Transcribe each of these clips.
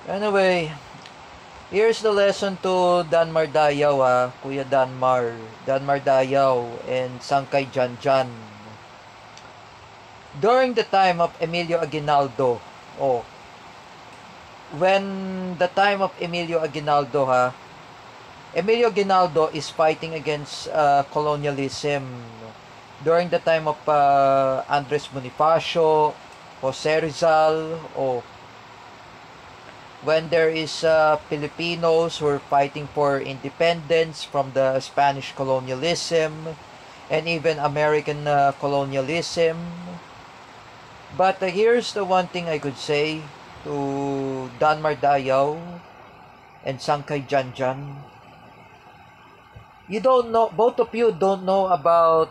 Anyway, here's the lesson to Danmar Dayaw, Kuya Danmar. Danmar Dayaw and Sangkay Janjan. During the time of Emilio Aguinaldo, oh, when the time of Emilio Aguinaldo, Emilio Aguinaldo is fighting against colonialism. During the time of Andres Bonifacio, Jose Rizal, when there is Filipinos who are fighting for independence from the Spanish colonialism and even American colonialism. But here's the one thing I could say to Danmar Dayaw and Sangkay Janjan. You don't know, both of you don't know about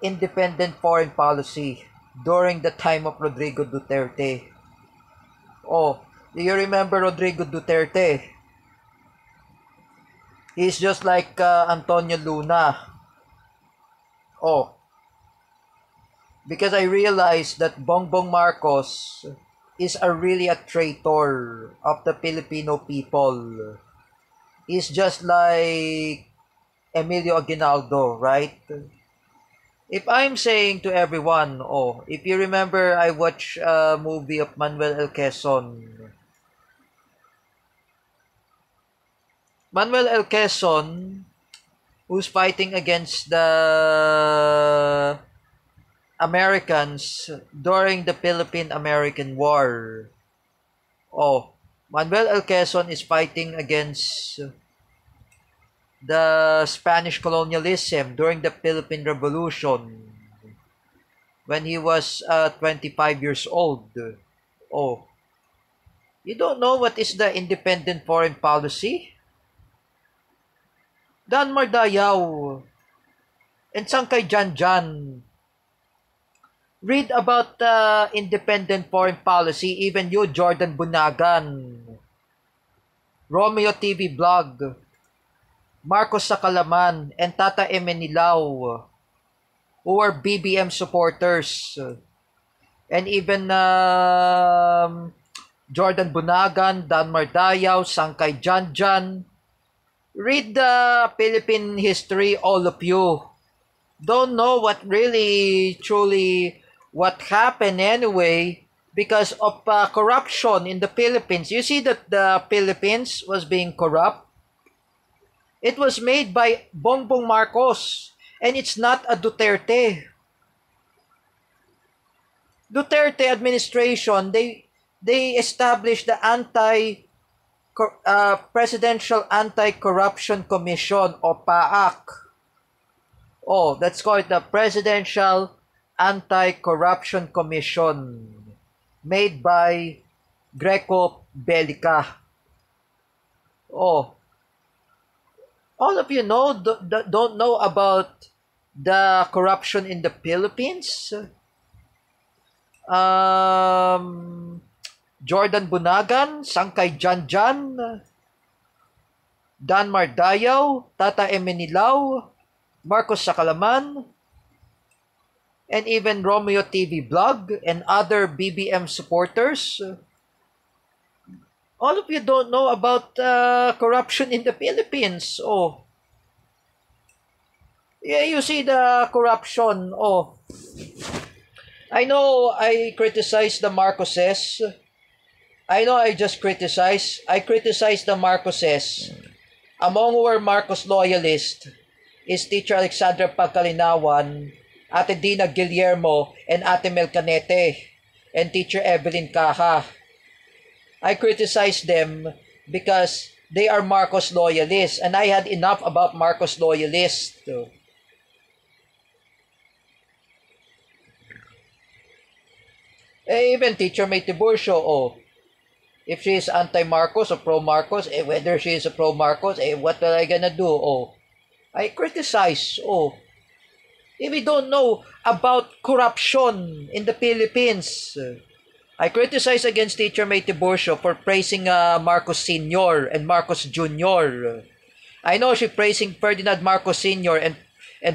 independent foreign policy during the time of Rodrigo Duterte. Oh, do you remember Rodrigo Duterte? He's just like Antonio Luna. Oh, because I realized that Bongbong Marcos is really a traitor of the Filipino people. He's just like Emilio Aguinaldo, right? If I'm saying to everyone, if you remember, I watched a movie of Manuel L. Quezon. Manuel L. Quezon, who's fighting against the Americans during the Philippine-American War. Manuel L. Quezon is fighting against the Spanish colonialism during the Philippine Revolution when he was 25 years old. You don't know what is the independent foreign policy? Danmar Dayaw and Sangkay Janjan, read about the independent foreign policy. Even you, Jordan Bunagan, Romeo TV Blog, Marcos Sakalaman, and Tata Emenilao, who are BBM supporters, and even Jordan Bunagan, Danmar Dayaw, Sangkay Janjan, read the Philippine history, all of you. Don't know what really, truly, what happened anyway because of corruption in the Philippines. You see that the Philippines was being corrupt. It was made by Bongbong Marcos, and it's not a Duterte. Duterte administration, they established the Presidential Anti-Corruption Commission, or PAAC. That's called the Presidential Anti-Corruption Commission, made by Greco Bellica. All of you don't know about the corruption in the Philippines? Jordan Bunagan, Sangkay Janjan, Danmar Dayaw, Tata Emenilao, Marcos Sakalaman, and even Romeo TV Blog and other BBM supporters. All of you don't know about corruption in the Philippines. Yeah, you see the corruption. I know I criticize the Marcoses. I know I just criticize. I criticize the Marcoses. Among who are Marcos loyalists is Teacher Alexandra Pagkalinawan, Ate Dina Guillermo, and Ate Mel Canete, and Teacher Evelyn Caja. I criticize them because they are Marcos loyalists, and I had enough about Marcos loyalists. Even Teacher May Tiburcio, if she is anti-Marcos or pro-Marcos, whether she is a pro-Marcos, what are I gonna do? I criticize. If we don't know about corruption in the Philippines, I criticize against Teacher May Tiburcio for praising Marcos Sr. and Marcos Jr. I know she praising Ferdinand Marcos Sr. and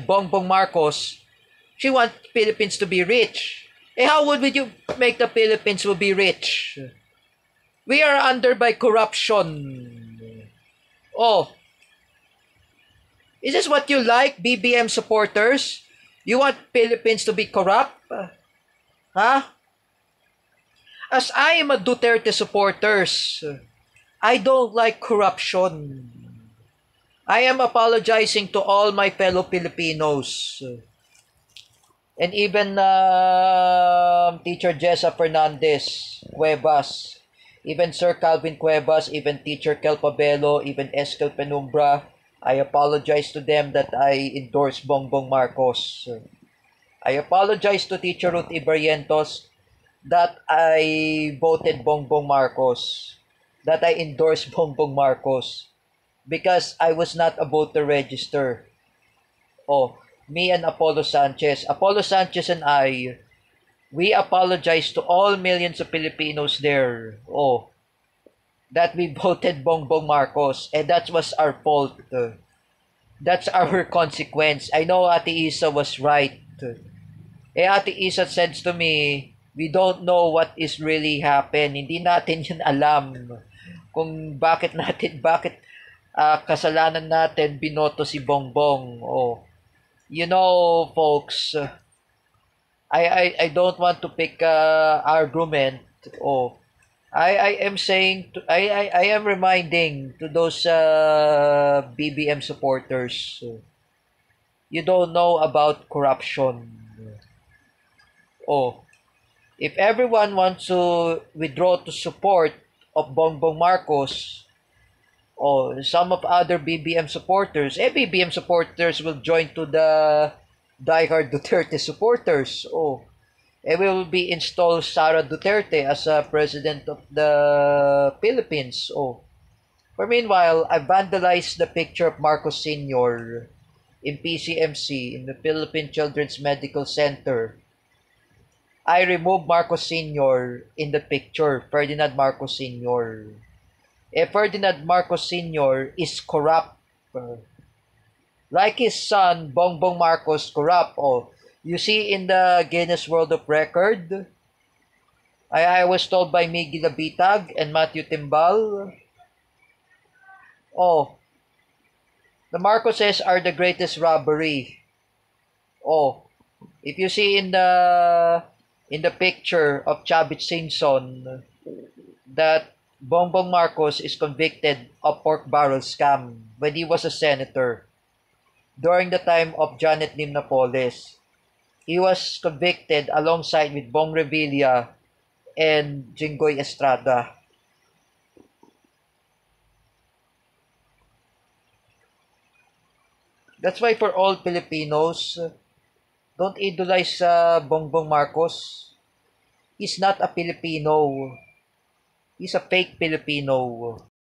Bongbong Marcos. She wants Philippines to be rich. How would you make the Philippines will be rich? We are under by corruption. Oh, is this what you like, BBM supporters? You want Philippines to be corrupt? Huh? As I am a Duterte supporters, I don't like corruption. I am apologizing to all my fellow Filipinos. And even Teacher Jessa Fernandez Cuevas, even Sir Calvin Cuevas, even Teacher Kel Pabelo, even Eskel Penumbra, I apologize to them that I endorse Bongbong Marcos. I apologize to Teacher Ruth Ibarrientos that I voted Bongbong Marcos, that I endorsed Bongbong Marcos, because I was not a voter register. Oh, me and Apollo Sanchez. Apollo Sanchez and I, we apologize to all millions of Filipinos there. Oh, that we voted Bongbong Marcos, and that was our fault. That's our consequence. I know Ate Isa was right. Ate Isa said to me, we don't know what is really happened. Hindi natin yun alam kung bakit kasalanan natin binoto si Bongbong. Oh, you know, folks, I don't want to pick argument. Oh, I am saying I am reminding to those BBM supporters, you don't know about corruption. Oh, if everyone wants to withdraw to support of Bongbong Marcos, or some of other BBM supporters, BBM supporters will join to the diehard Duterte supporters. Oh, will be installed Sara Duterte as a president of the Philippines. Oh, for meanwhile, I vandalized the picture of Marcos Sr. in PCMC, in the Philippine Children's Medical Center. I removed Marcos Sr. in the picture, Ferdinand Marcos Sr. Ferdinand Marcos Sr. is corrupt. Like his son, Bongbong Marcos, corrupt. Oh, you see in the Guinness World of Record, I was told by Miggy Labitag and Matthew Timbal, oh, the Marcoses are the greatest robbery. Oh, if you see in the picture of Chavit Singson that Bongbong Marcos is convicted of pork barrel scam when he was a senator during the time of Janet Lim Napoles. He was convicted alongside with Bong Revilla and Jinggoy Estrada. That's why for all Filipinos, don't idolize Bongbong Marcos. He's not a Filipino. He's a fake Filipino.